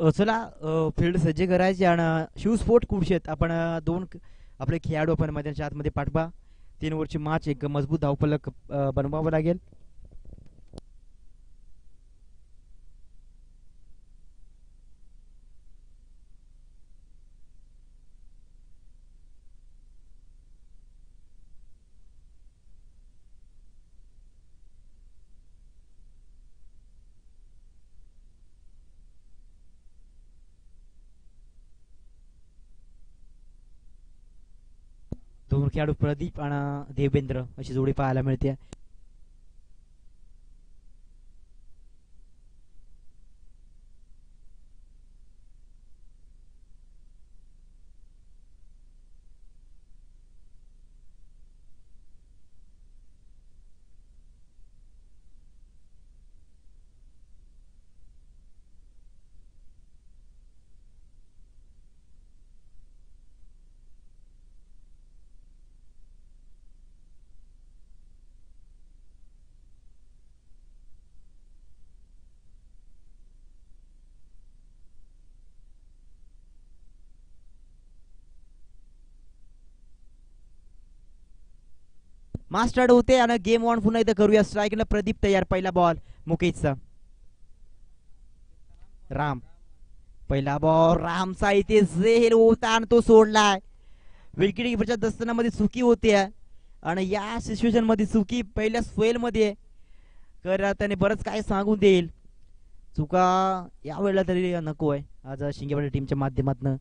चला फील्ड सज्ज करायचे आणि शिव स्पोर्ट खुर्शेत आपण दोन आपले खेळाडू आपण मैदानाच्या आतमध्ये पाठवा. 3 ओव्हरची मॅच एक मजबूत धावफलक बनवावं लागेल. दोन खेळाडू प्रदीप आणि देवेंद्र अशी जोडी पाहायला मिळते. मॅच स्टार्ट होते आणि गेम ऑन पुन्हा इथं करूया. स्ट्राईकला प्रदीप तयार. पहिला बॉल मुकेशचा. राम. पहिला बॉल रामचा इथे झेल होता आणि तो सोडलाय. विकेट किपरच्या दस्तनामध्ये चुकी होते आणि या सिच्युएशन मध्ये चुकी पहिल्या स्पेल मध्ये तर त्याने बरंच काय सांगून देईल. चुका यावेळेला तरी नको आहे. आज शिंगेवाडी टीमच्या माध्यमातून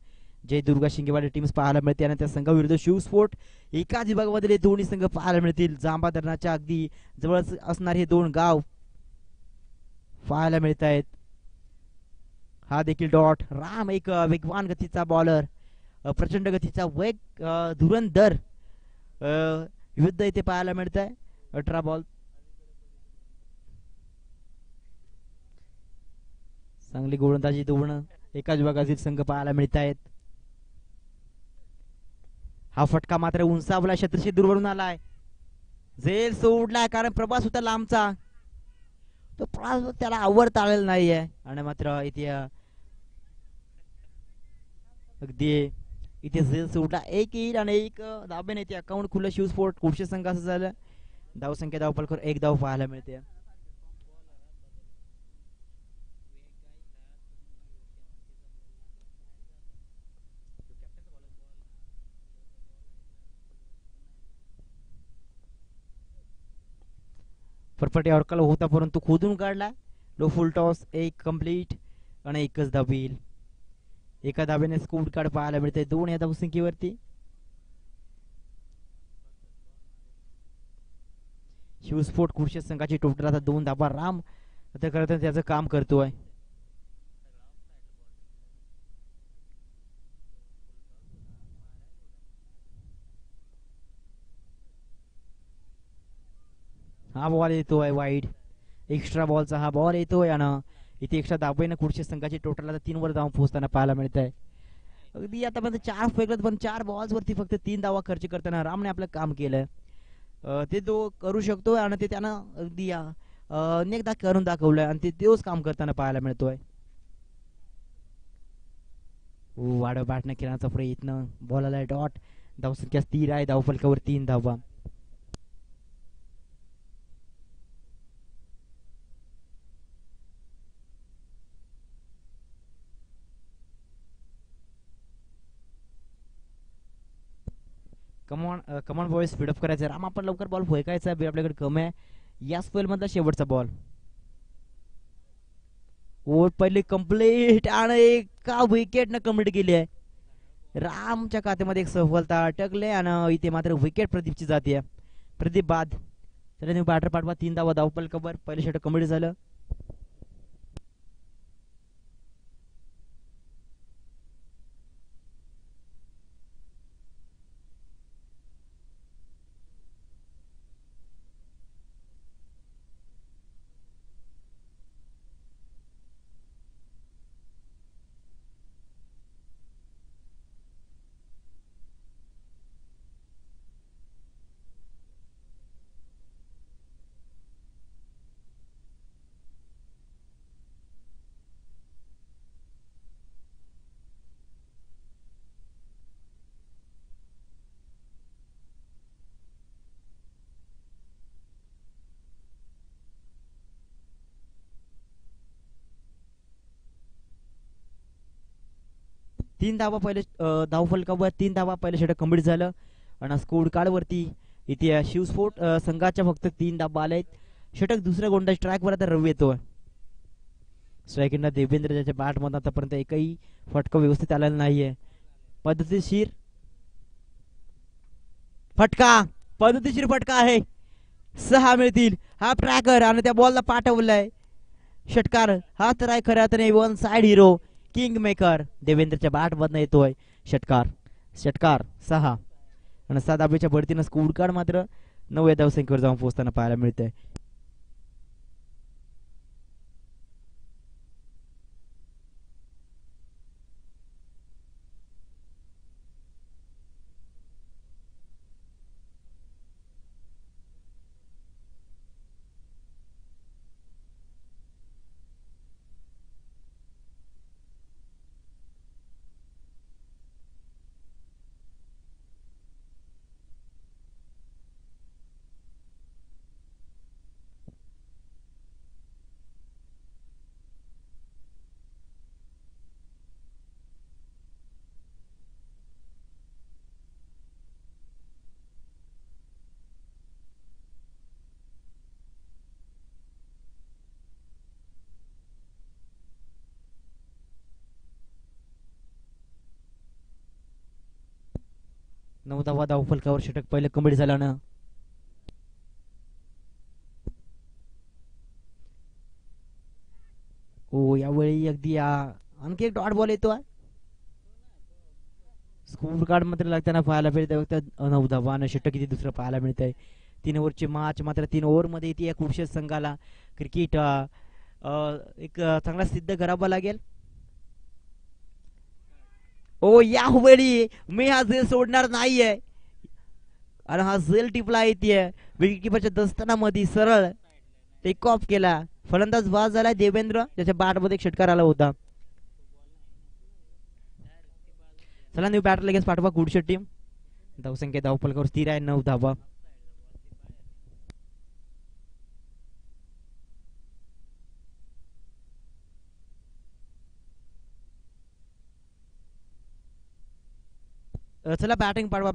जय दुर्गा शिंगेवाडी टीम्स पाहायला मिळते आणि त्या संघाविरुद्ध शिवस्फोट एकाच विभागामध्ये दोन्ही संघ पाहायला मिळतील. जांबा धरणाच्या अगदी जवळ असणारे हे दोन गाव पाहायला मिळत आहेत. हा देखील डॉट. राम एक वेगवान गतीचा बॉलर. प्रचंड गतीचा वेग धुरंधर युद्ध इथे पाहायला मिळत आहे. 18 बॉल. चांगली गोलंदाजी दोन एकाच विभागातील संघ पाहायला मिळत आहेत. हा फटका मात्र उंचावला. शतशी दूरवरून आलाय. झेल सोडलाय कारण प्रभास होता लांबचा. तो प्रभास त्याला आवडता आलेला नाहीये आणि मात्र इथे अगदी इथे झेल सोडला. एक येईल आणि एक धाब्याने इथे अकाउंट खुलं शिवस्पोर्ट कुठचे संघ असं झालं. धावसंख्या धावपलकर एक धाव पाहायला मिळते. फटफटी अडकल होता परंतु खोदून काढला. लो फुल टॉस एक कम्प्लीट आणि एकच धाव येईल. एका धाब्याने स्कोर कार्ड पाहायला मिळते दोन या धावसंख्येवरती. शिवस्फोट खुर्शी संघाची टोटल आता 2 धाबा. राम आता करत त्याचं काम करतोय. हा बॉल येतोय वाईड. एक्स्ट्रा बॉलचा हा बॉल येतोय आणि इथे एक्स्ट्रा धाब्याने खुर्शी संघाची टोटल आता 3 वर धाव पोहोचताना पाहायला मिळत आहे. अगदी आतापर्यंत 4 फेकत पण 4 बॉल्स वरती फक्त 3 धावा खर्च करताना रामने आपलं काम केलंय. ते तो करू शकतो आणि ते त्यानं अगदी अनेकदा करून दाखवलंय आणि ते तोच काम करताना पाहायला मिळतोय. वाढ बॅटने खेळण्याचा प्रयत्न. बॉलला डॉट. धावसंख्या स्थिर आहे. धावफलकावर 3 धावा. कमॉन कमॉन बॉय स्पीडअप करायचं. राम आपण लवकर बॉल फेकायचा आपल्याकडे कमी आहे. या स्पेल मधला शेवटचा बॉल. ओव्हर पहिले कम्प्लीट आणि एका विकेट न कम्प्लीट केली आहे. रामच्या खात्यामध्ये एक सफलता अटकले आणि इथे मात्र विकेट प्रदीपची जाते. प्रदीप बाद. त्याला तुम्ही बॅटर पाठवा. 3 धावा धावपल कव्हर. पहिले षटक कम्प्लीट झालं. तीन धावा पहिले धावफलकावर 3 धावा पहिले षटक कंप्लीट झालं. आणि स्कोर कार्ड वरती इथे शिवस्फोट संघाच्या फक्त 3 धावा आल्या आहेत. षटक दुसऱ्या गोंडा स्ट्राईक वर आता रवी येतोय. स्ट्रायकिंगला देवेंद्र ज्याच्या बॅट मध्ये आतापर्यंत एकही फटका व्यवस्थित आलेला नाहीये. पद्धतशीर फटका आहे. 6 मिळतील. हा ट्रॅकर आणि त्या बॉलला पाठवलाय षटकार. हा तर आहे खऱ्या अर्थाने one side hero king maker देवेंद्रच्या बॅट मधनं येतोय षटकार. 6 आणि 7 धाब्याच्या बढतीनं स्कोर कार्ड मात्र 9 या धावसंख्येवर जाऊन पोहोचताना पाहायला मिळतंय. नवदावा धावफलकावर षटक पहिले कंप्लीट झाल्यानं हो यावेळी अगदी आणखी एक डॉट बॉल येतो. स्कोर कार्ड मात्र लागताना पाहायला मिळतंय 9 धावा आणि षटक किती दुसरं पाहायला मिळतंय. 3 ओव्हरची मॅच मात्र 3 ओव्हर मध्ये येते. या कुडशे संघाला क्रिकेट एक चांगला सिद्ध करावा लागेल. ओ यावेळी मी हा झेल सोडणार नाहीये आणि हा झेल टिपला येते विकेट किपरच्या दस्तानामध्ये सरळ टेक ऑफ केला. फलंदाज बाद झाला देवेंद्र ज्याच्या बॅट मध्ये एक षटकार आला होता. चला न्यू बॅटर लगेच पाठवा कुडशे टीम. धावसंख्या धावफलकावर स्थिर आहे 9 धावा. चला बॅटिंग पाठवा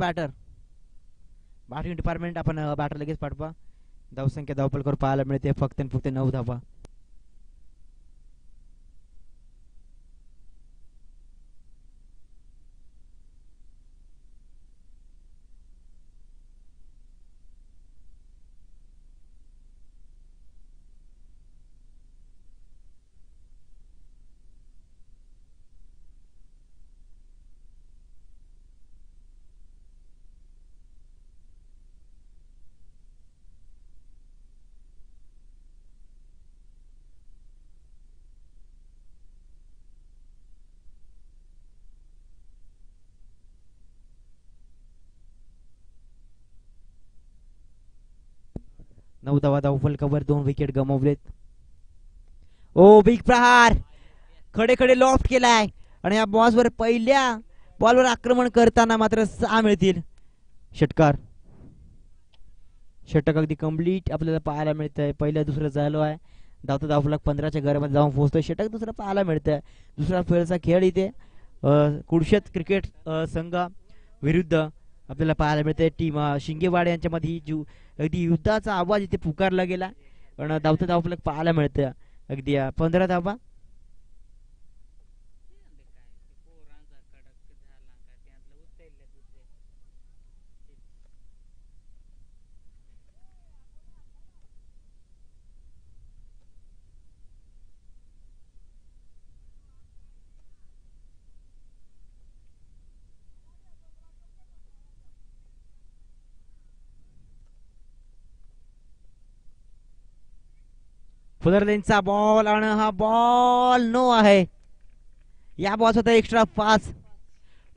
बॅटिंग डिपार्टमेंट आपण बॅटर लगेच पाठवा. धावसंख्या धावफलकावर पाहायला मिळते फक्त 9 धावा. नऊ धावा धावफलकावर 2 विकेट गमावलेत. ओ बिग प्रहार खडे खडे लॉफ्ट केलाय आणि या बॉसवर पहिल्या बॉलवर आक्रमण करताना मात्र 6 मिळतील. षटकार षटक अगदी कंप्लीट आपल्याला पाहायला मिळतंय. पहिलं दुसरं झालो आहे. धावता धावफलक 15च्या घरामध्ये जाऊन पोहोचतोय. षटक दुसरं पाहायला मिळतंय. दुसरा फेरचा खेळ इथे कुडशेत क्रिकेट संघ विरुद्ध आपल्याला पाहायला मिळतंय. टीम शिंगेवाड यांच्यामध्ये अगदी युद्धाचा आवाज इथे पुकारला गेला आणि धावता धावफलक पाहायला मिळतंय. अगदी 15 धावा. फुलरलेनचा बॉल आणि हा बॉल नो आहे. या बॉल होता एक्स्ट्रा 5.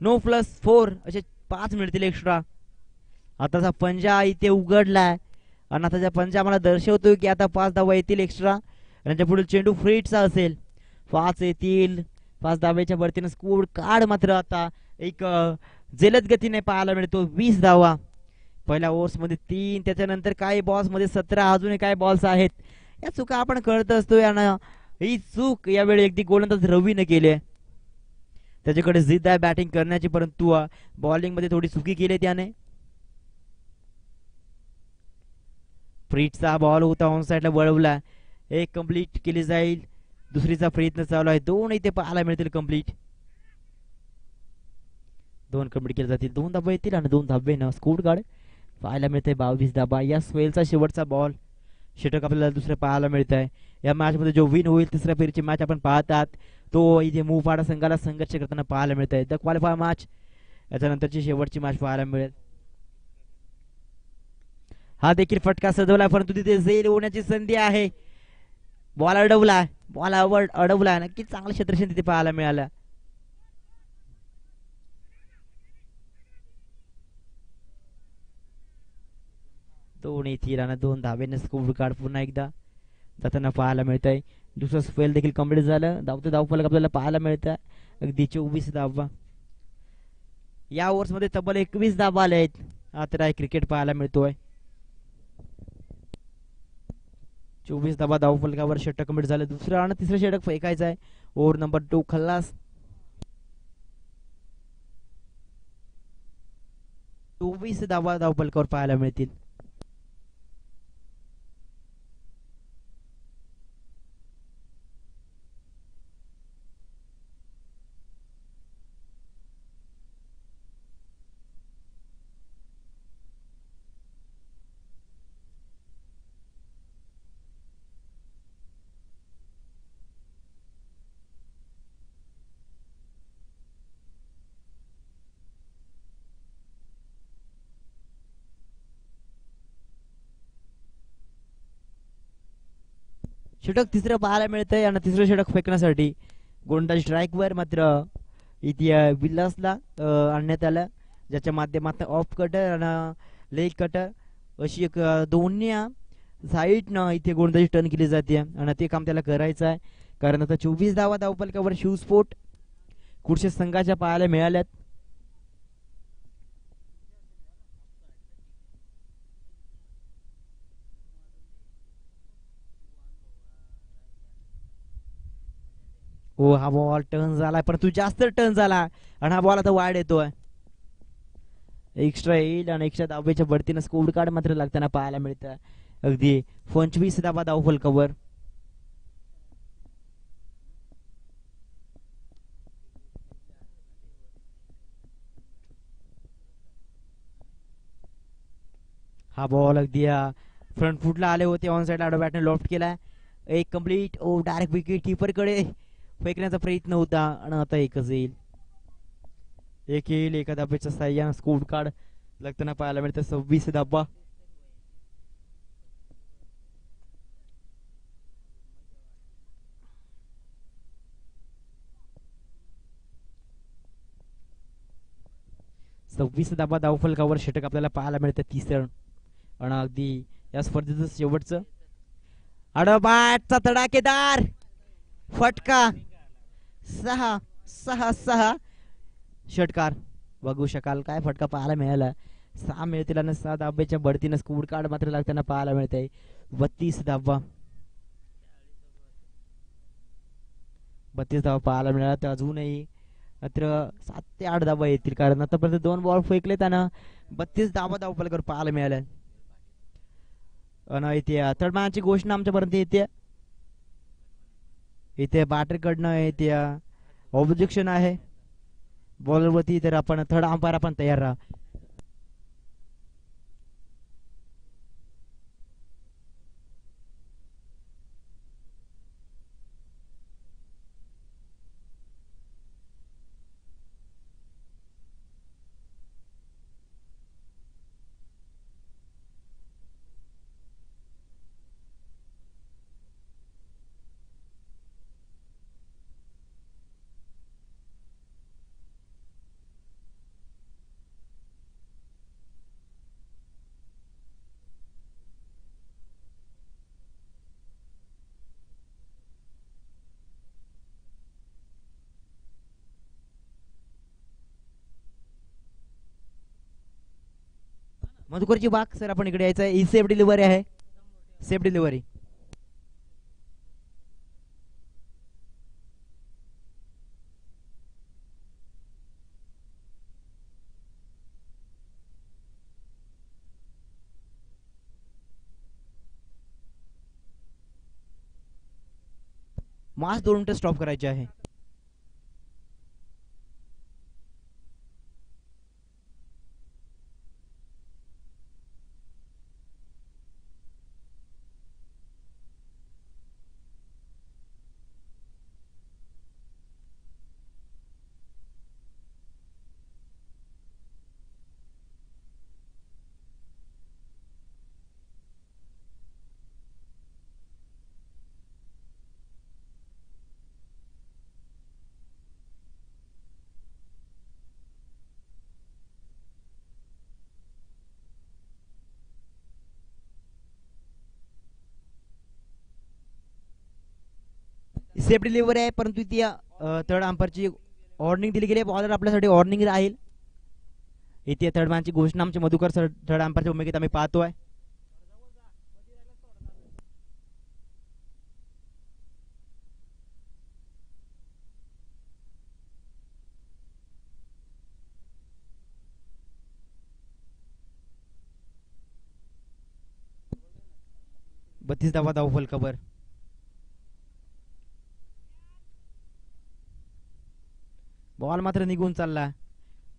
नो +4 असे 5 मिळतील एक्स्ट्रा. आताचा पंजा इथे उघडलाय आणि आताचा पंजा मला दर्शवतोय की आता 5 धावा येतील एक्स्ट्रा. आणि पुढे चेंडू फ्रीटचा असेल. 5 येतील. 5 धाव्याच्या वरतीनं स्कोर कार्ड मात्र आता एक जलद गतीने पाहायला मिळतो. 20 धावा. पहिल्या ओव्हर्स मध्ये 3 त्याच्यानंतर काही बॉल्स मध्ये 17 अजूनही काही बॉल्स आहेत. या चुका आपण कळत असतो. ही चूक यावेळी अगदी गोलंदाज रवीने केली. त्याच्याकडे जिद्द आहे बॅटिंग करण्याची, परंतु बॉलिंग मध्ये थोडी चुकी केली त्याने. फ्रीटचा बॉल होता ऑन साइडला वळवला, एक कंप्लीट केली जाईल. दुसरीचा प्रयत्न चालू आहे, दोन इथे पाहायला मिळतील कंप्लीट. दोन कंप्लीट केले जातील, 2 धाबे येतील आणि 2 धाबे न स्कोर कार्ड पाहायला मिळते. 22 धाबा या स्वेलचा शेवटचा बॉल. षटक आपल्याला दुसरं पाहायला मिळत आहे. या मॅच मध्ये जो विन होईल तिसऱ्या फेरीची मॅच आपण पाहतात तो इथे मोपाडा संघाला संघर्ष करताना पाहायला मिळत आहे. द क्वालिफायर मॅच याच्यानंतरची शेवटची मॅच पाहायला मिळेल. हा देखील फटका सजवला, परंतु तिथे झेल होण्याची संधी आहे. बॉल अडवला, बॉल अडवला. नक्कीच चांगलं क्षेत्रक्षण तिथे पाहायला मिळालं. दोन येथील आणि 2 धाब्याने स्कोर कार्ड पुन्हा एकदा जाताना पाहायला मिळत आहे. दुसरं स्पेल देखील कम्प्लीट झालं. धावते धावफलक आपल्याला पाहायला मिळतं अगदी 24 धावा. या ओव्हर्स मध्ये तब्बल 21 धावा आले आहेत. हा तर क्रिकेट पाहायला मिळतोय. 24 धावा धावफलकावर षटक कम्प्लीट झालं. दुसरं आणि तिसरं षटक फेकायचं आहे. ओव्हर नंबर 2 खल्लास. 24 धावा धावफलकावर पाहायला मिळतील. षटक तिसरं पाहायला मिळतंय आणि तिसरं षटक फेकण्यासाठी गोलंदाज स्ट्राईकवर मात्र इथे विल्लासला आणण्यात आलं, ज्याच्या माध्यमातून ऑफ कटर आणि लेग कटर अशी एक दोन्ही साईडनं इथे गोलंदाजी टर्न केली जाते आणि ते काम त्याला करायचं आहे. कारण आता 24 धावा धावफलकावर शिवस्फोट कुडशे संघाच्या पाहायला मिळाल्यात. हो, हा बॉल टर्न झालाय, परंतु जास्त टर्न झाला आणि हा बॉल आता वाढ येतोय. एक्स्ट्रा येईल आणि एक्स्ट्रा धावेच्या बढतीनं स्कोर कार्ड मात्र लागताना पाहायला मिळतं अगदी 25 धावा धावफलकावर. हा बॉल अगदी फ्रंट फुटला आले होते, ऑन साइड आडो बॅटने लॉफ्ट केलाय. एक कंप्लीट ओ डायरेक्ट विकेट कीपर कडे फेकण्याचा प्रयत्न होता आणि आता एकच येईल. एक येईल, एका धाब्याच्या साह्यानं स्कोर कार्ड लागताना पाहायला मिळतं 26 धाबा. धाबा धावफलकावर षटक आपल्याला पाहायला मिळतं तिसरं आणि अगदी या स्पर्धेचं शेवटचं. अडबाटचा तडाकेदार फटका 6 षटकार बघू शकाल काय फटका पाहायला मिळाला. 6 मिळतील आणि 6 धाब्याच्या बढतीनं स्कोर कार्ड मात्र लागताना पाहायला मिळत आहे 32 धावा. 32 धावा पाहायला मिळाला तर अजूनही मात्र 7 ते 8 धावा येतील, कारण आतापर्यंत 2 बॉल फेकले त्यांना 32 धावा धावफलकावर पाहायला मिळाल्या. आणि इथे थर्ड मॅनची घोषणा आमच्यापर्यंत येते. इथे बॅटर कडनं इथे ऑब्जेक्शन आहे बॉलरवरती, तर आपण थर्ड अंपायर आपण तयार राहा. मधुकरची बाग सर आपण इकडे यायचं आहे. सेफ डिलिव्हरी आहे, सेफ डिलिव्हरी. मार्च 2 मिनिटं स्टॉप करायचे आहे. सेफ डिलिव्हरी आहे, परंतु ती थर्ड अंपरची वॉर्निंग दिली गेली. बॉलर आपल्यासाठी वॉर्निंग राहील. इथे थर्ड मॅनची घोषणा आमचे मधुकर सर थर्ड अंपरच्या भूमिकेत आम्ही पाहतोय. बत्तीस धावा धाव फलकावर. बॉल मात्र निघून चालला.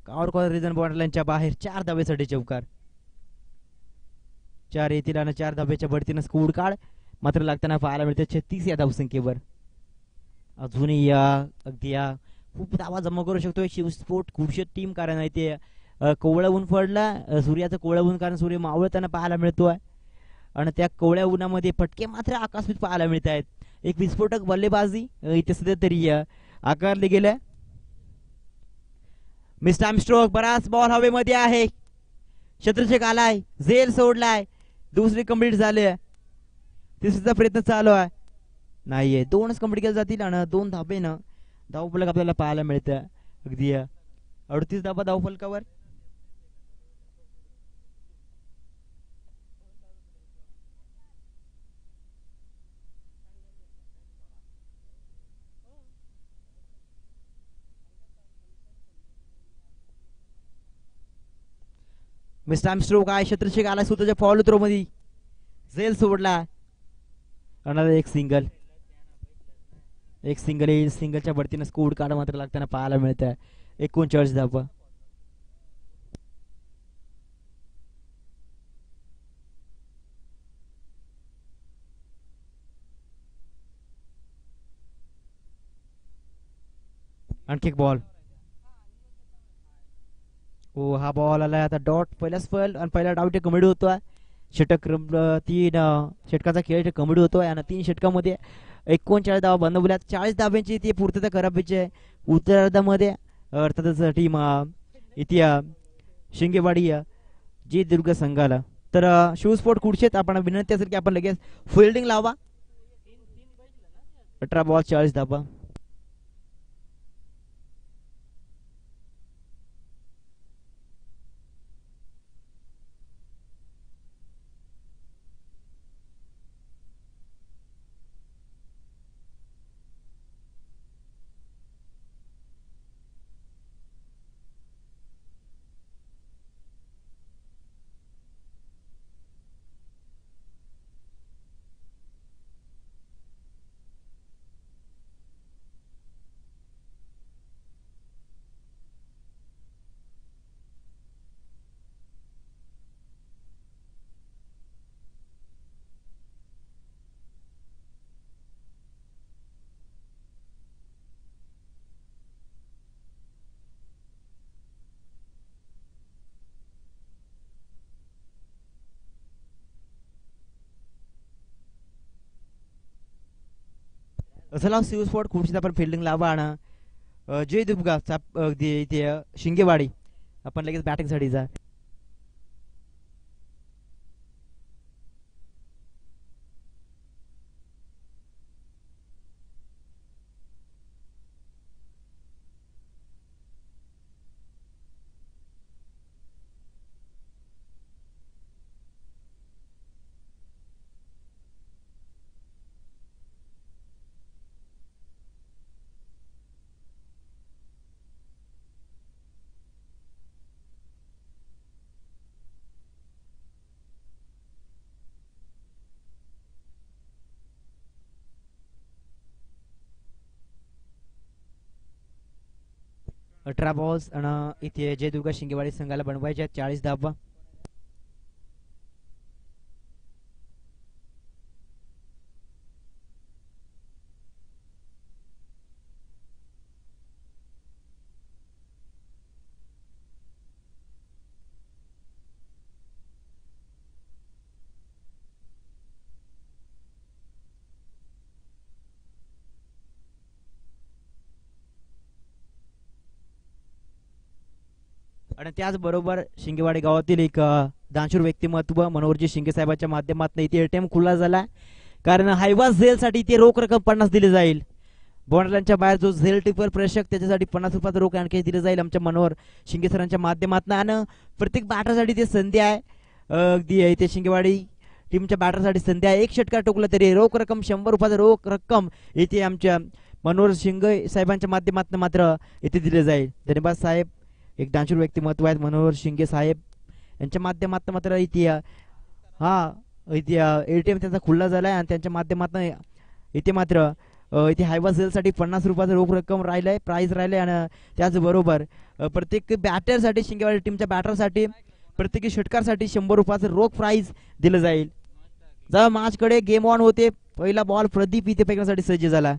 कॉर कॉर्नर रिजन बॉर्डरलाईनच्या बाहेर 4 धावेसाठी चौकार. 4 येतील आणि 4 धाब्याच्या बढतीनं स्कोर कार्ड मात्र लागताना पाहायला मिळते 36 या धावसंख्येवर. अजूनही अगदी खूप धावा जमा करू शकतोय शिवस्पोर्ट खुर्शीद टीम, कारण इथे कोवळा ऊन पडला. सूर्याचं कोवळा ऊन, कारण सूर्य मावळताना पाहायला मिळतोय आणि त्या कोवळ्या उन्हामध्ये फटके मात्र आकस्मित पाहायला मिळत आहेत. एक विस्फोटक बल्लेबाजी इथे सध्या तरी आकारले गेले. मिस्टर आर्मस्ट्रॉंग बराच बॉल हवेमध्ये आहे. शत्रुषेक आलाय, झेल सोडलाय, दुसरी कंप्लीट झाली. तिसरीचा प्रयत्न चालू आहे, नाहीये. 2च कंप्लीट केले जातील आणि 2 धाबेनं धावफलक आपल्याला पाहायला मिळतं. अगदी 38 धाबा धावफलकावर. मिस्टर आर्मस्ट्रॉंग काय शत्रुषेक आला स्वतःच्या फॉलो थ्रो मध्ये, झेल सोडला. एक सिंगल येईल. सिंगलच्या बढतीनं स्कोर कार्ड मात्र लागताना पाहायला मिळतं 39 धावा. आणखी एक बॉल. हो, हा बॉल आलाय आता डॉट. पहिलाच फल आणि पहिला डाव कमेडी होतोय. षटक 3 षटकाचा खेळ कमेडी होतोय आणि 3 षटकामध्ये 39 धावा बनवल्या. 40 धाब्यांची ती पूर्तता करायची आहे उत्तरार्धामध्ये. अर्थातच टीम इथे शिंगेवाडी जी दुर्ग संघाला. तर शिवस्पोर्ट खुर्शीद आपण विनंती असेल की आपण लगेच फिल्डिंग लावा. 18 बॉल 40 धाबा. चला शिवस्पोर्ट खुर्शीद आपण फिल्डिंग लावा आणि जय दुर्गा इथे शिंगेवाडी आपण लगेच बॅटिंग साठी जा. 18 बॉल्स आणि इथे जयदुर्गा शिंगेवाडी संघाला बनवायचे 40 धावा. आणि त्याचबरोबर शिंगेवाडी गावातील एक दानशूर व्यक्तिमत्व मनोहरजी शिंगे साहेबांच्या माध्यमातून इथे एटीएम खुला झाला. कारण हायवा झेल साठी इथे रोख रक्कम 50 दिली जाईल. बॉन्डलांच्या बाहेर जो झेल टिपर प्रेक्षक त्याच्यासाठी 50 रुपयाचा रोख आणखी दिले जाईल आमच्या मनोहर शिंगे सरांच्या माध्यमातून. आणि प्रत्येक बॅटरसाठी ते संधी आहे. अगदी इथे शिंगेवाडी टीमच्या बॅटरसाठी संधी आहे. एक षटकार टोकला तरी रोख रक्कम 100 रुपयाचा रोख रक्कम इथे आमच्या मनोहर शिंगे साहेबांच्या माध्यमातून मात्र इथे दिले जाईल. धन्यवाद साहेब. एक दानशूर व्यक्तिमत्व आहेत मनोहर शिंगे साहेब यांच्या माध्यमातून मात्र इथे इथे एटीएम त्यांचा खुला झालाय आणि त्यांच्या माध्यमातून इथे मात्र इथे हायवा सेलसाठी 50 रुपयाचा रोख रक्कम राहिलाय प्राइस राहिलाय. आणि त्याचबरोबर प्रत्येक बॅटरसाठी शिंगेवाडी टीमच्या बॅटरसाठी प्रत्येकी षटकारसाठी 100 रुपयाचं रोख प्राइस दिलं जाईल. जेव्हा मॅचकडे गेम ऑन होते पहिला बॉल प्रदीप इथे फेकण्यासाठी सज्ज झाला.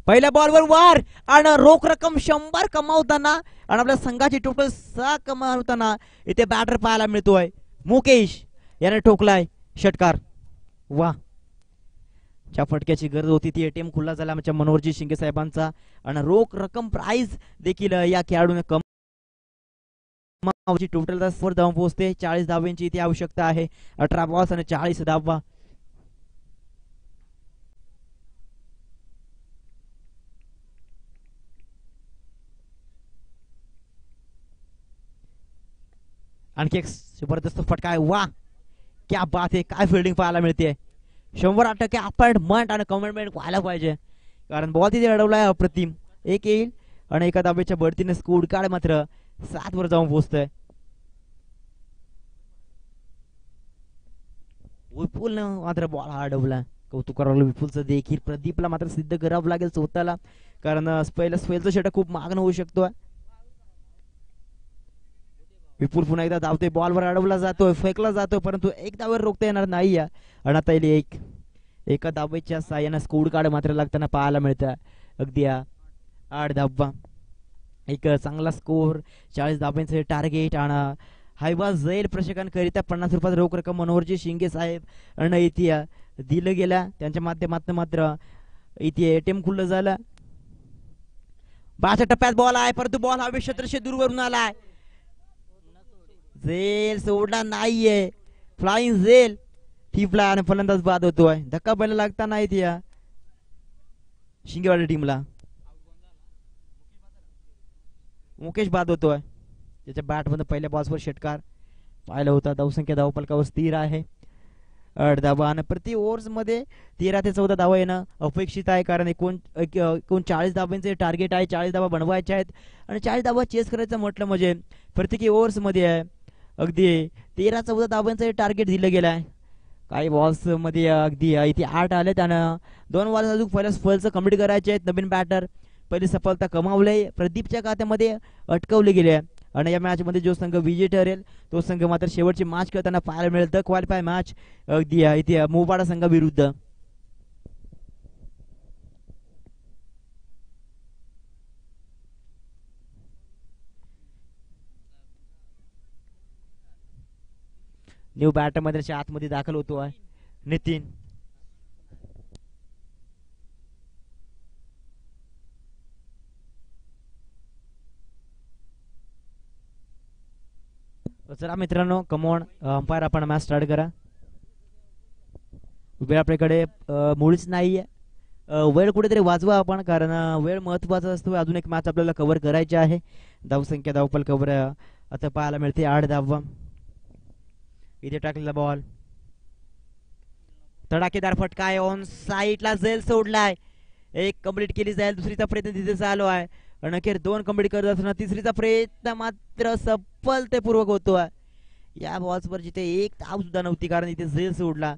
पहिल्या बॉलवर वार आणि रोख रक्कम 100 कमावताना आणि आपल्या संघाची टोटल 6 कमावताना इथे बॅटर पाहायला मिळतोय. मुकेश याने ठोकलाय षटकार. वा ज्या फटक्याची गरज होती ती एटीएम खुला झाला आमच्या मनोहरजी शिंगे साहेबांचा. आणि रोख रक्कम प्राइस देखील या खेळाडूने कमावची. टोटल 10 वर धाव पोहोचते. 40 धावांची इथे आवश्यकता आहे. 18 बॉल्स आणि 40 धावा. आणखी एक जबरदस्त फटका आहे. वा क्या बात आहे. काय फिल्डिंग पाहायला मिळते. 100% अपॉइंटमेंट आणि कमिटमेंट व्हायला पाहिजे. कारण बॉल तिथे अडवलाय अप्रतिम. एक येईल आणि एका धाब्याच्या बढतीने स्कोर कार्ड मात्र 7 वर जाऊन पोहोचतोय. विपुल मात्र बॉल अडवला. कौतुक करावं विपुलचं देखील. प्रदीपला मात्र सिद्ध करावं लागेल स्वतःला. कारण पहिला स्पेलचा षटक खूप मागणं होऊ शकतो. विपुल पुन्हा एकदा धावतोय. बॉलवर अडवला जातोय फेकला जातोय परंतु एक धावेवर रोखता येणार नाही. आणि आता एका धावेच्या साह्यानं स्कोर कार्ड मात्र लागताना पाहायला मिळतं. अगदी 8 धावा. एक चांगला स्कोर. 40 धाब्यांचे टार्गेट. आणि हायवा झेल प्रेक्षकांकरिता 50 रुपयाचा रोख रक्कम मनोहरजी शिंगे साहेब आणि इथे दिलं गेला. त्यांच्या माध्यमातून मात्र इथे एटीएम खुलं झालं. 5 टप्प्यात बॉल आहे परंतु बॉल हवे क्षेत्रशे दूरवरून आलाय. झेल सोडला नाहीये. फ्लाइंग झेल टिपला आणि फलंदाज बाद होतोय. धक्का पहिला लागता नाही त्या शिंगेवाडी टीमला. मुकेश बाद होतोय. त्याच्या बॅट मध्ये पहिल्या बॉल्सवर षटकार पाहिला होता. धावसंख्या धावफलकावर स्थिर आहे. 8 धावा आणि प्रति ओव्हर्स मध्ये 13 ते 14 धावा येणं अपेक्षित आहे. कारण 39 धावांचे टार्गेट आहे. 40 धावा बनवायच्या आहेत आणि 40 धावा चेस करायचं म्हटलं म्हणजे प्रत्येकी ओव्हर्स मध्ये आहे अगदी 13-14 धावांचं टार्गेट दिलं गेलं आहे. काही बॉल्स मध्ये अगदी इथे 8 आलेत आणि 2 बॉल्स अजून पहिल्या स्पेलचं कंप्लीट करायचे आहेत. नवीन बॅटर पहिली सफलता कमावले. प्रदीपच्या खात्यामध्ये अटकवले गेले. आणि या मॅच मध्ये जो संघ विजयी ठरेल तो संघ मात्र शेवटची मॅच खेळताना पाहायला मिळेल. द क्वालिफाय मॅच अगदी इथे मोपाडा संघाविरुद्ध. न्यू बॅटर मध्ये आतमध्ये दाखल होतो आहे नितीन. चला मित्रांनो कमॉन अंपायर आपण मॅच स्टार्ट करा. वेळ आपल्याकडे मुळीच नाहीये. वेळ कुठेतरी वाजवा आपण कारण वेळ महत्वाचा असतो. अजून एक मॅच आपल्याला कव्हर करायची आहे. धावसंख्या धावफल कव्हर आता पाहायला मिळते 8 धावा. इथे टाकलेला बॉल धडाकेदार फटका आहे. ऑन साईडला झेल सोडलाय. एक कंप्लीट केली जाईल. दुसरीचा प्रयत्न तिथे चालू आहे. आणि अखेर 2 कंप्लीट करत असताना तिसरीचा प्रयत्न मात्र सफलतेपूर्वक होतोय. या बॉल्सवर जिथे एक धाव सुद्धा नव्हती कारण इथे झेल सोडला.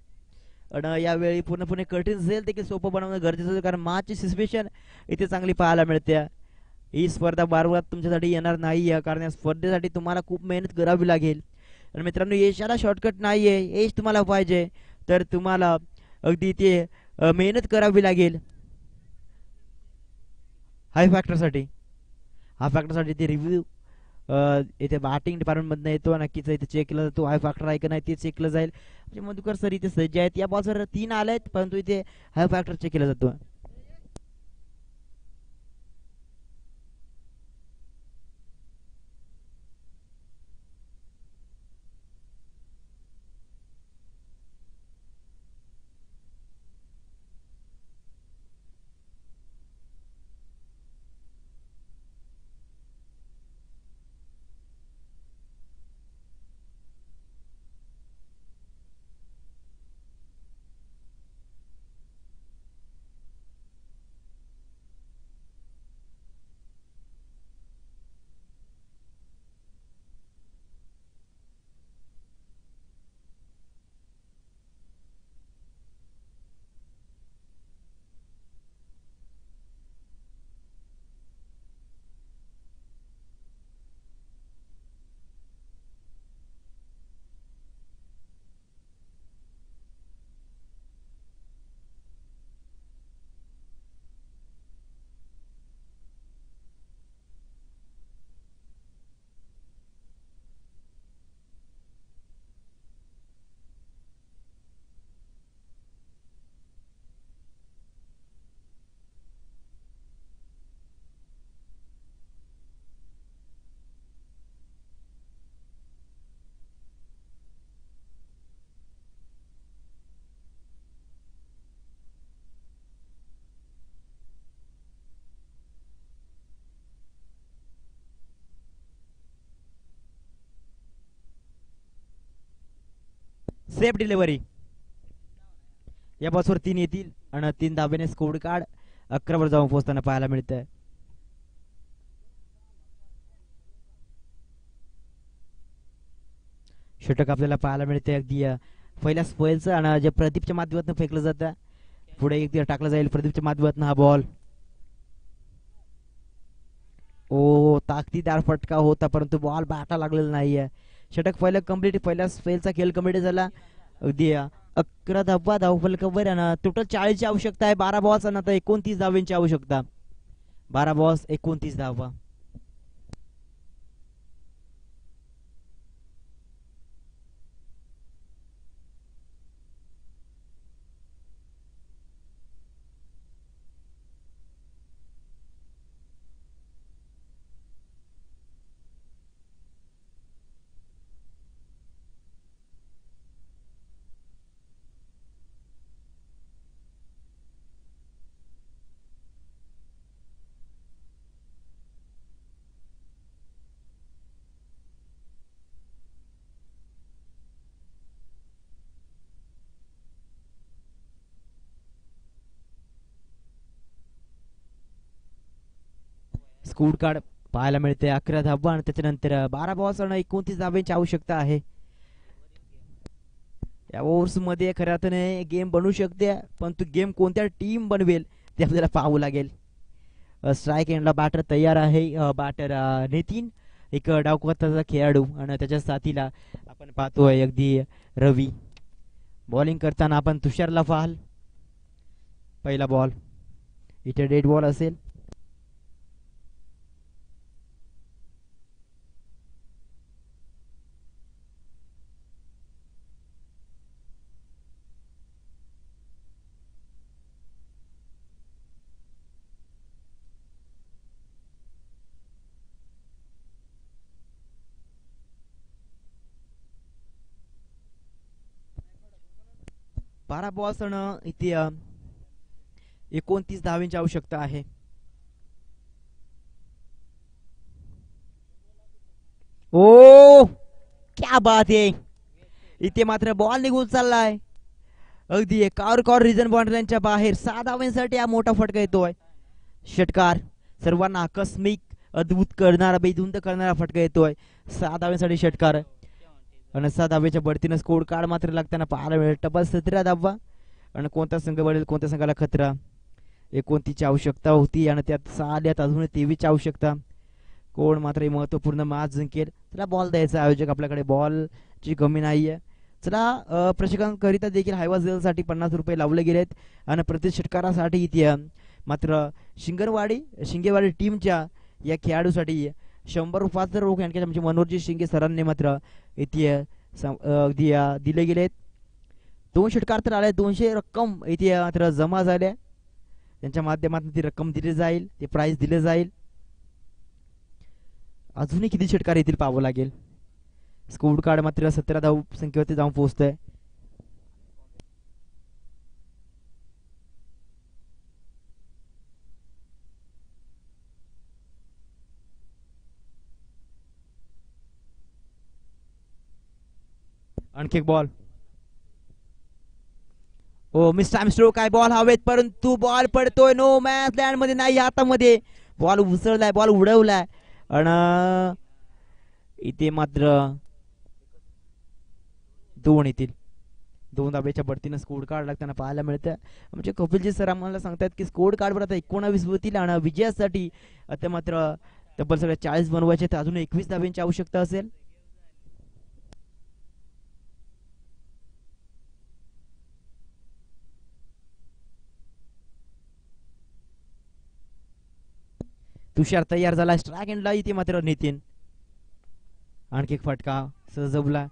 आणि यावेळी पूर्णपणे कठीण झेल देखील सोपं बनवणं गरजेचं होतं कारण मॅचची सिच्युएशन इथे चांगली पाहायला मिळते. ही स्पर्धा वारंवार तुमच्यासाठी येणार नाहीये, कारण या स्पर्धेसाठी तुम्हाला खूप मेहनत करावी लागेल. आणि मित्रांनो, यशाला शॉर्टकट नाहीये. यश तुम्हाला पाहिजे तर तुम्हाला अगदी ते मेहनत करावी लागेल. हाय फॅक्टरसाठी ते रिव्ह्यू इथे बॅटिंग डिपार्टमेंटमधनं येतो, नक्कीच इथे चेक केला जातो हाय फॅक्टर आहे का नाही ते चेक केलं जाईल. म्हणजे मधुकर सर इथे सज्ज आहेत. या बॉलवर 3 आलेत, परंतु इथे हाय फॅक्टर चेक केला जातो. Safe delivery. या बॉसवर 3 येतील आणि 3 धाब्याने स्कोर कार्ड 11 वर जाऊन पोहोचताना पाहायला मिळतंय. षटक आपल्याला पाहायला मिळते अगदी पहिल्या स्पेलचं, आणि जे प्रदीपच्या माध्यमातून फेकलं जातं पुढे एक टाकलं जाईल प्रदीपच्या माध्यमातून हा बॉल. ओ ताकदीदार फटका होता, परंतु बॉल बॅटा लागलेला नाहीये. षटक पहिलं कम्प्लीट, पहिल्या स्पेलचा खेळ कम्प्लीट झाला. अगदी 11 धावा धावफलकावर आणि टोटल 40 ची आवश्यकता आहे. 12 बॉल्स आणि आता 29 धावांची आवश्यकता. 12 बॉल्स 29 धावा. स्कोर कार्ड पाहायला मिळते 11 धावा आणि त्याच्यानंतर 12 बॉल्स आणि 29 धावांची आवश्यकता आहे. या ओव्हर्स मध्ये खऱ्या अर्थाने गेम बनवू शकते, पण तू गेम कोणत्या टीम बनवेल ते आपल्याला पाहावं लागेल. स्ट्राईक एंडला बॅटर तयार आहे. बॅटर नितीन, एक डावखुराचा खेळाडू, आणि त्याच्या साथीला आपण पाहतोय अगदी रवी. बॉलिंग करताना आपण तुषारला पाहाल. पहिला बॉल इथे डेड बॉल असेल. बारा बॉल्स आणि इथे 29 धावांची आवश्यकता आहे. ओ क्या बात आहे. इथे मात्र बॉल निघून चाललाय अगदी कॉर रिजन बाउंड्रीच्या बाहेर. 6 धावांसाठी हा मोठा फटका येतोय. षटकार सर्वांना आकस्मिक अद्भुत करणारा, बेधुंद करणारा फटका येतोय. 6 धावांसाठी षटकार आणि 6 धावेच्या बढतीनं स्कोर कार्ड मात्र लागताना पाहायला मिळेल. टबल 17 धावा आणि कोणता संघ बळेल, कोणत्या संघाला खतरा 29ची आवश्यकता होती आणि त्यात 6 आल्यात अजून 23ची आवश्यकता. कोण मात्र महत्वपूर्ण मॅच जिंकेल. चला बॉल द्यायचा आयोजक आपल्याकडे बॉलची कमी नाहीये. चला प्रशिक्षकांकरिता देखील हायवाजेलसाठी 50 रुपये लावले गेलेत आणि प्रति षटकारासाठी इथे मात्र शिंगेवाडी टीमच्या या खेळाडूसाठी 100 रुपयाचे रोख आणखी आमचे मनोहरजी शिंगे सरांनी मात्र इथे दिले गेलेत. 2 षटकार तर आले. 200 रक्कम इथे मात्र जमा झाल्या. त्यांच्या माध्यमातून ती रक्कम दिली जाईल, ते प्राइज दिले जाईल. अजूनही किती षटकार येतील पाहावं लागेल. स्कोर कार्ड मात्र 17 धाव संख्येवरती जाऊन पोहोचतोय. आणखी एक बॉल. ओ मिस्टर स्ट्रोक काय बॉल हवेत परंतु बॉल पडतोय नो मॅच लँड मध्ये नाही हातामध्ये. बॉल उसळलाय, बॉल उडवलाय आणि इथे मात्र 2 येतील. 2 धाब्याच्या बढतीनं स्कोर कार्ड लागताना पाहायला मिळतं. म्हणजे कपिलजी सर आम्हाला सांगतात की स्कोर कार्ड वर आता 19 होतील आणि विजयासाठी आता मात्र तब्बल सगळ्या 40 बनवायचे, तर अजून 21 धाब्यांची आवश्यकता असेल. तुषार तयार झाला स्ट्राइक एंडला. इथे मात्र नितीन आणखी एक फटका सजवला.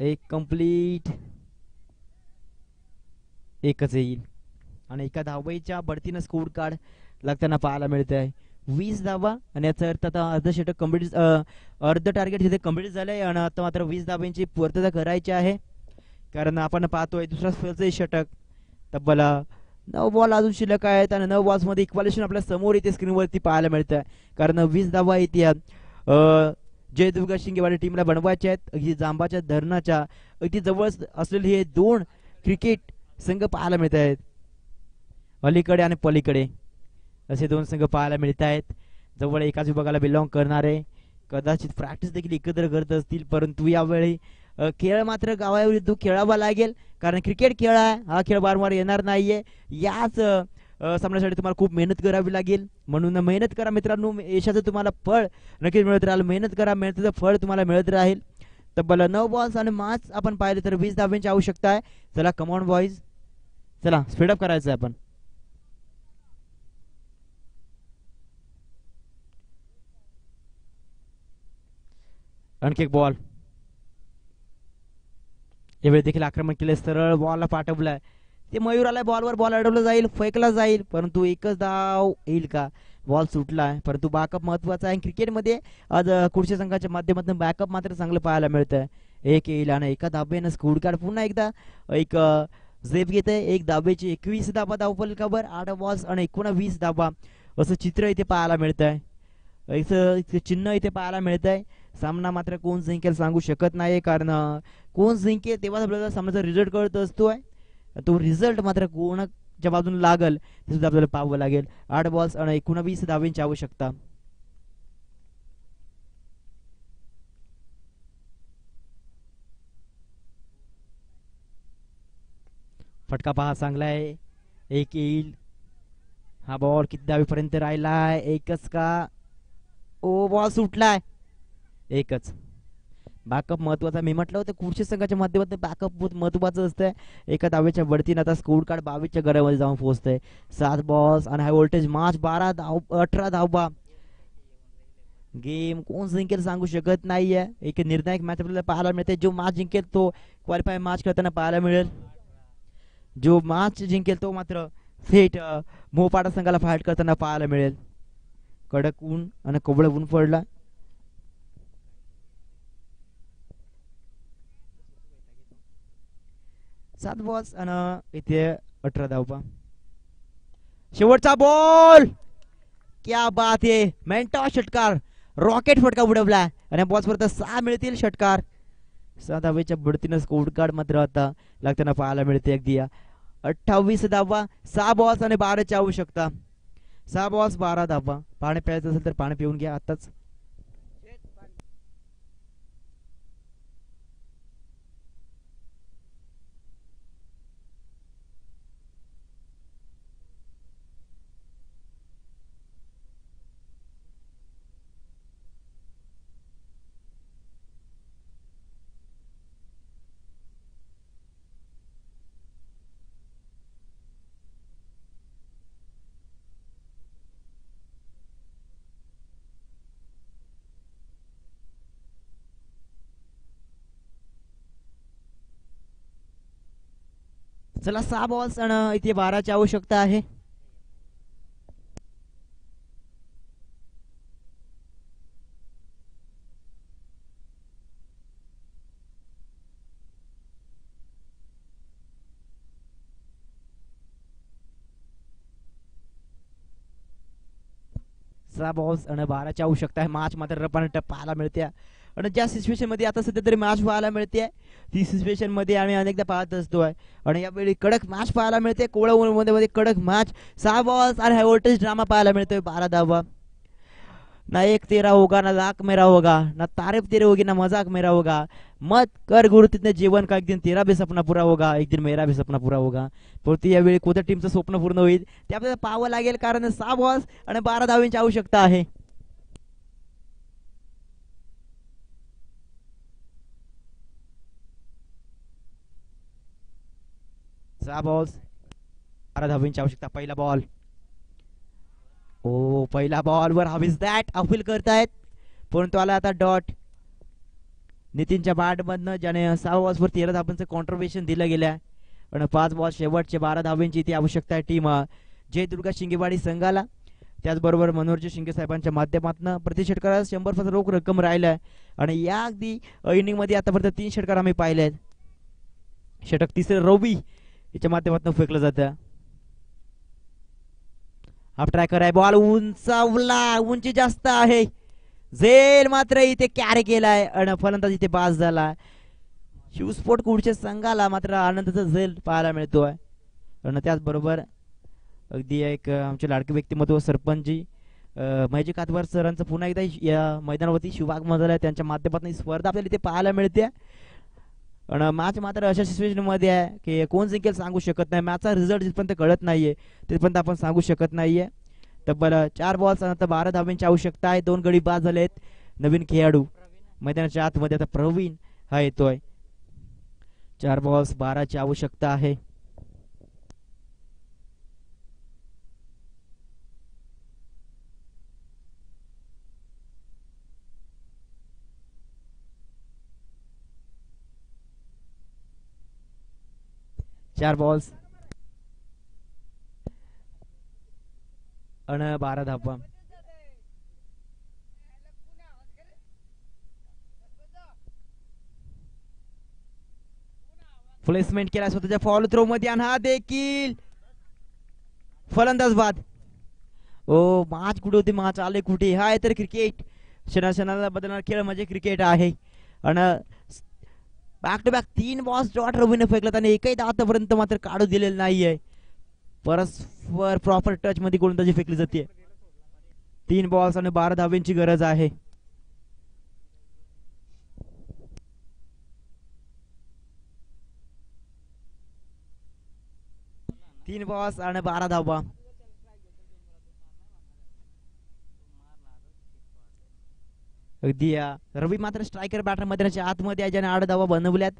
एक कंप्लीट एकच येईल आणि एका धावेच्या बढतीनं स्कोर कार्ड लागताना पाहायला मिळत आहे. 20 धावा आणि याचा अर्थ आता अर्ध षटक कंप्लीट, अर्ध टार्गेट तिथे कंप्लीट झालंय आणि आता मात्र 20 धाब्यांची पूर्तता करायची आहे. कारण आपण पाहतोय दुसरा स्पेलचं षटक. तब्बल 9 बॉल अजून शिल्लक आहेत आणि 9 बॉल्स मध्ये इक्वालेशन आपल्या समोर इथे स्क्रीनवरती पाहायला मिळतं. कारण 20 धावा इथे जयदुर्गा शिंगेवाडी टीमला बनवायचे आहेत. ही जांबाच्या धरणाच्या अगदी जवळ असलेले हे 2 क्रिकेट संघ पाहायला मिळत आहेत. अलीकडे आणि पलीकडे असे 2 संघ पाहायला मिळत आहेत. जवळ एकाच विभागाला बिलॉंग करणारे कदाचित प्रॅक्टिस देखील एकत्र करत असतील, परंतु यावेळी खेळ मात्र गावाविरुद्ध खेळावा लागेल. कारण क्रिकेट खेळ आहे, हा खेळ वारंवार येणार नाहीये. याच सामन्यासाठी तुम्हाला खूप मेहनत करावी लागेल. म्हणून मेहनत करा मित्रांनो, यशाचं तुम्हाला फळ नक्कीच मिळत राहील. मेहनत करा, मेहनतीचं फळ तुम्हाला मिळत राहील. तब्बल 9 बॉल्स आणि मॅच आपण पाहिले तर 20 धाब्यांची आवश्यकता आहे. चला कमॉन बॉईज, चला स्पीडअप करायचं आहे आपण. आणखी एक बॉल. यावेळी देखील आक्रमण केले, सरळ बॉलला पाठवलाय. ते मयूराला बॉलवर बॉल अडवला जाईल, फेकला जाईल, परंतु एकच धाव येईल का? बॉल सुटलाय. परंतु बॅकअप महत्वाचा आहे क्रिकेटमध्ये. आज खुर्शी संघाच्या माध्यमातून बॅकअप मात्र चांगलं पाहायला मिळतंय. एक येईल आणि एका धाब्यानं स्कोर कार्ड पुन्हा एकदा एक झेप घेत आहे. एक धाब्याची 21 धाबा धावफलकावर, 8 बॉल्स आणि 19 धाबा असं चित्र इथे पाहायला मिळत आहे. असं चिन्ह इथे पाहायला मिळत आहे. सामना मात्र कोण जिंकेल सांगू शकत नाही, कारण कोण जिंकेल तेव्हा आपल्याला सामन्याचा रिझल्ट कळत असतोय. तो रिझल्ट मात्र कोणाच्या बाजूने लागल ते सुद्धा आपल्याला पाहावं लागेल. 8 बॉल्स आणि 19 धावांची आवश्यकता. फटका पहा चांगला आहे, एक येईल. हा बॉल किती धावेपर्यंत राहिलाय? एकच का? ओ बॉल सुटलाय. एकच. बॅकअप महत्वाचा. मी म्हटलं होतं खुर्शी संघाच्या माध्यमातून बॅकअप बहुत महत्वाचं असतंय. एका धावेच्या बढतीने आता स्कोर कार्ड 22च्या गड्यामध्ये जाऊन पोहोचतंय. 7 बॉल्स आणि हाय व्होल्टेज मॅच, 18 धावा. गेम कोण जिंकेल सांगू शकत नाहीये. एक निर्णायक मॅच आपल्याला पाहायला मिळते. जो मॅच जिंकेल तो क्वालिफाय मॅच खेळताना पाहायला मिळेल. जो मॅच जिंकेल तो मात्र थेट मोपाडा संघाला फाईट करताना पाहायला मिळेल. कडक ऊन आणि कोवळ ऊन पडला. 7 बॉल्स आणि इथे 18 धावा. शेवटचा बॉल, क्या बात आहे. मेंटा षटकार, रॉकेट फटका उडवला आणि बॉल्स परत 6 मिळतील षटकार. 7 धावेच्या बढतीनं स्कोर कार्ड मात्र आता लागताना पाहायला मिळते. अगदी 28 धावा, 6 बॉल्स आणि 12ची आवश्यकता. 6 बॉल्स 12 धावा. पाणी प्यायचं असेल तर पाणी पिऊन घ्या आताच. चला 6 बॉल्स आणि इथे 12ची आवश्यकता आहे. सहा बॉल्स आणि 12ची आवश्यकता आहे. मॅच मात्र रपाने पाहायला मिळते आणि ज्या सिच्युएशन मध्ये आता सध्या तरी मॅच पाहायला मिळते ती सिच्युएशन मध्ये आम्ही अनेकदा पाहत असतो आहे आणि यावेळी कडक मॅच पाहायला मिळते. कोवळा मध्ये कडक मॅच. 6 बॉल्स आणि हाय व्होल्टेज ड्रामा पाहायला मिळतोय. 12 धावा. ना एक तेरा होगा ना लाख मेरा होगा ना तारीफ तेरे होगी ना मजाक मेरा होगा. मत कर गुरु तिथने जीवन का एक दिन तेरा भी सपना पूरा होगा एक दिन मेरा भी सपना पूरा होगा. परंतु यावेळी कोणत्या टीमचं स्वप्न पूर्ण होईल ते आपल्याला पाहावं लागेल कारण 6 बॉल्स आणि 12 धावांची आवश्यकता आहे. 6 बॉल्स 12 धावांची आवश्यकता. पहिला बॉल. ओ पहिला बॉल वर हाव इज दॅट अपील करतायत परंतु आला आता डॉट नितीनच्या बॅट मधनं ज्याने 6 बॉल्स वर 13 धावांचं कॉन्ट्रीब्युशन दिलं गेलं आणि 5 बॉल शेवटचे 12 धावांची ती आवश्यकता आहे टीम जय दुर्गा शिंगेवाडी संघाला. त्याचबरोबर मनोहरजी शिंगे साहेबांच्या माध्यमातून प्रति षटकाला 100% रोख रक्कम राहिलाय आणि या अगदी इनिंग मध्ये आतापर्यंत 3 षटकार आम्ही पाहिले आहेत. षटक तिसरे रवी याच्या माध्यमातून फेकलं जातं. हाफ ट्रॅकर आहे. बॉल उंचावला. उंची जास्त आहे. झेल मात्र इथे कॅरी केलाय आणि फलंदाज इथे पास झाला. शिवस्पोर्ट कुडच्या संघाला मात्र आनंदाचा झेल पाहायला मिळतोय आणि त्याचबरोबर अगदी एक आमचे लाडके व्यक्तिमत्व सरपंचजी महेश कातवार सरांचं पुन्हा एकदा या मैदानावरती शुभागमन झालाय. त्यांच्या माध्यमातून ही स्पर्धा आपल्याला इथे पाहायला मिळते आणि मॅच मात्र अशा सिच्युएशन मध्ये आहे की कोण जिंकेल सांगू शकत नाही. मॅचचा रिझल्ट जिथपर्यंत कळत नाहीये तिथपर्यंत आपण सांगू शकत नाहीये. तब्बल 4 बॉल्स नंतर 12 धावांची आवश्यकता आहे. 2 गडी बाद झालेत. नवीन खेळाडू मैदानाच्या आतमध्ये आता प्रवीण हा येतोय. 4 बॉल्स 12ची आवश्यकता आहे. चार बॉल्स आणि 12 धावा. प्लेसमेंट केला स्वतःच्या फॉल थ्रो मध्ये आणि हा देखील फलंदाज बाद. ओ मॅच कुठे होती मॅच आले कुठे. हा आहे तर क्रिकेट. क्षणाक्षणाला बदलणार खेळ म्हणजे क्रिकेट आहे आणि back to back 3 balls dot रवीने फेकलेत आणि एकही आतापर्यंत मात्र काढू दिलेलं नाहीये. परस्पर प्रॉपर टच मध्ये गोलंदाजी फेकली जाते. 3 बॉल्स आणि 12 धावांची गरज आहे. तीन बॉल्स आणि 12 धावा. अगदी रवी मात्र स्ट्रायकर बॅटर मैदानाच्या आतमध्ये आहे ज्याने 8 धावा बनवल्यात.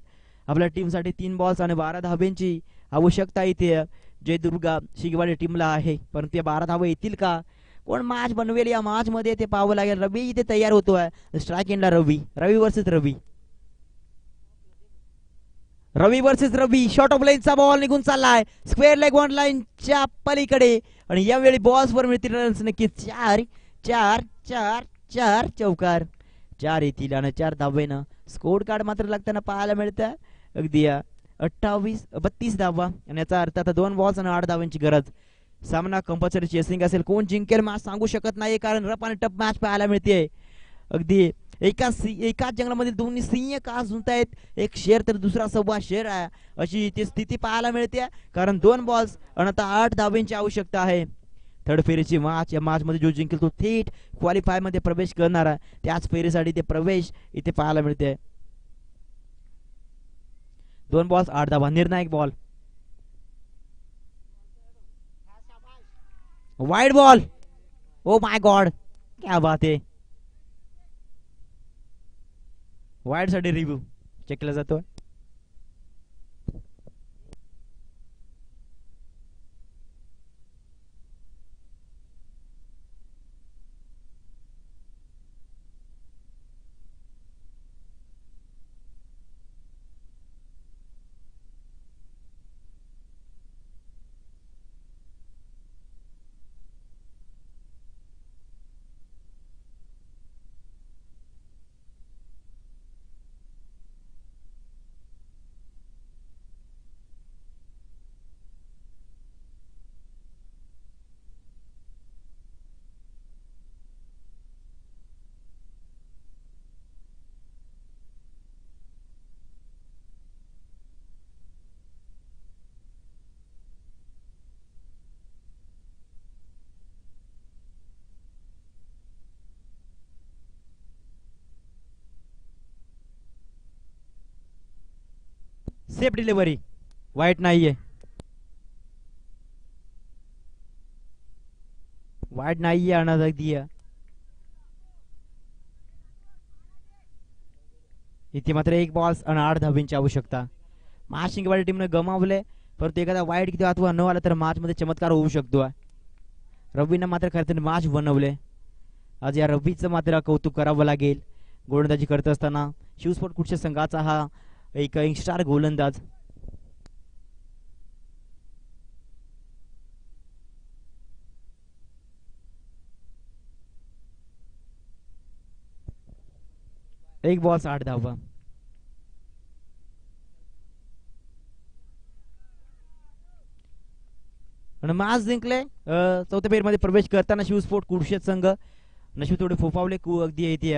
आपल्या टीम साठी 3 बॉल्स आणि 12 धावांची आवश्यकता इथे जय दुर्गा शिगवाडी टीमला आहे. परंतु या 12 धावा येतील का. कोण मॅच बनवेल या मॅच मध्ये ते पाहावं लागेल. रवी इथे तयार होतोय. स्ट्राइक एंडला Ravi. Ravi versus Ravi. Ravi versus Ravi. Short of लाईनचा बॉल निघून चाललाय स्क्वेअर लेग वन लाईनच्या पलीकडे आणि यावेळी बॉल्स वर मिळतील रन्स नक्कीच. 4 4 4 4 चौकार 4 येतील आणि 4 धावेनं स्कोर कार्ड मात्र लागताना पाहायला मिळतं. अगदी 32 धावा आणि याचा अर्थ आता 2 बॉल्स आणि 8 धावांची गरज. सामना कंपल्सरी चेसिंग असेल. कोण जिंकेल मॅच सांगू शकत नाही कारण रफ आणि टफ मॅच पाहायला मिळते. अगदी एकाच जंगलामध्ये दोन्ही सिंह का झुंजतायत. एक शेर तर दुसरा सव्वा शेर आहे अशी इथे स्थिती पाहायला मिळते कारण 2 बॉल्स आणि आता 8 धावांची आवश्यकता आहे. थर्ड फेरीची मॅच. या मॅच मध्ये जो जिंकेल तो थेट क्वालिफाय मध्ये प्रवेश करणार. त्याच फेरीसाठी ते प्रवेश इथे पाहायला मिळते. 2 बॉल्स 8 धावा. निर्णायक ball. Wide ball. Oh my God क्या बात है. वाइड साठी रिव्ह्यू चेक केला जातो. सेफ डिलिव्हरी, वाईट नाहीये, वाईट नाहीये अनाथ अगदी. इथे मात्र एक बॉल्स आणि 8 धावांची आवश्यकता. महाशिंगवाडी टीमने गमावले, परंतु एखादा वाईट किती अथवा न आला तर मॅच मध्ये चमत्कार होऊ शकतो. रवीनं मात्र खरं मॅच बनवले. आज या रवीचं मात्र कौतुक करावं लागेल. गोलंदाजी करत असताना शिवस्पोर्ट कुठच्या संघाचा हा एक यंगस्टार गोलंदाज. एक बॉल्स 8 धावा. आणि मॅच जिंकले. चौथ्या फेरीमध्ये प्रवेश करताना शिवस्पोर्ट कुडशेत संघ नशीब थोडे फोफावले अगदी येते.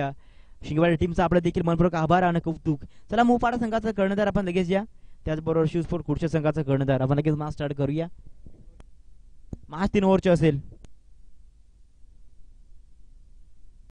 शिंगवाडी टीमचा आपला देखील मनपूर्वक आभार आणि कौतुक. चला मोपाडा संघाचा कर्णधार आपण लगेच या, त्याचबरोबर शिवस्पोर्ट कुडशेत संघाचा कर्णधार आपण लगेच मॅच स्टार्ट करूया. मॅच 3 ओव्हरची असेल.